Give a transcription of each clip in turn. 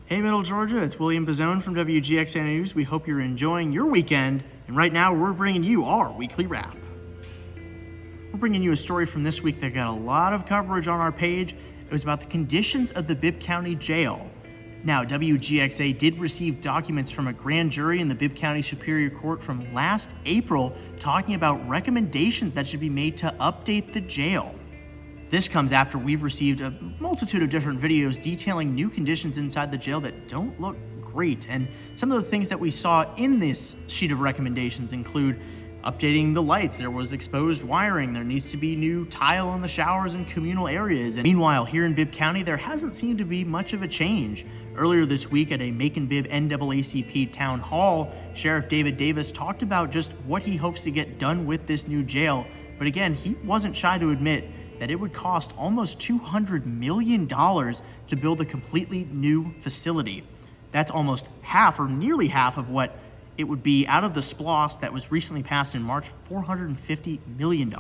Hey Middle Georgia, it's William Bazzone from WGXA News. We hope you're enjoying your weekend, and right now we're bringing you our weekly wrap. We're bringing you a story from this week that got a lot of coverage on our page. It was about the conditions of the Bibb County Jail. Now, WGXA did receive documents from a grand jury in the Bibb County Superior Court from last April talking about recommendations that should be made to update the jail. This comes after we've received a multitude of different videos detailing new conditions inside the jail that don't look great. And some of the things that we saw in this sheet of recommendations include updating the lights. There was exposed wiring. There needs to be new tile in the showers and communal areas. And meanwhile, here in Bibb County, there hasn't seemed to be much of a change. Earlier this week at a Macon-Bibb NAACP Town Hall, Sheriff David Davis talked about just what he hopes to get done with this new jail. But again, he wasn't shy to admit that it would cost almost $200 million to build a completely new facility. That's almost half or nearly half of what it would be out of the SPLOST that was recently passed in March, $450 million.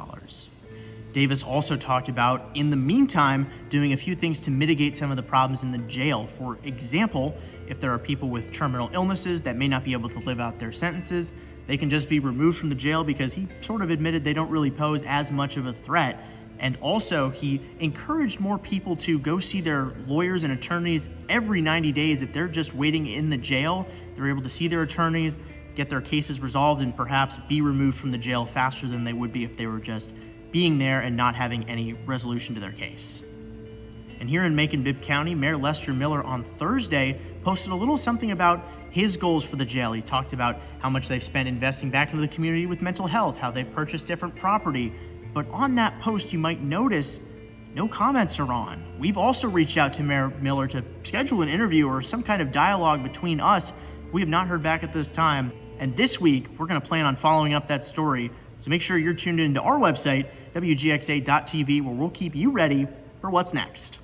Davis also talked about, in the meantime, doing a few things to mitigate some of the problems in the jail. For example, if there are people with terminal illnesses that may not be able to live out their sentences, they can just be removed from the jail because he sort of admitted they don't really pose as much of a threat. And also, he encouraged more people to go see their lawyers and attorneys every 90 days. If they're just waiting in the jail, they're able to see their attorneys, get their cases resolved, and perhaps be removed from the jail faster than they would be if they were just being there and not having any resolution to their case. And here in Macon-Bibb County, Mayor Lester Miller on Thursday posted a little something about his goals for the jail. He talked about how much they've spent investing back into the community with mental health, how they've purchased different property. But on that post, you might notice no comments are on. We've also reached out to Mayor Miller to schedule an interview or some kind of dialogue between us. We have not heard back at this time. And this week, we're going to plan on following up that story. So make sure you're tuned into our website, WGXA.tv, where we'll keep you ready for what's next.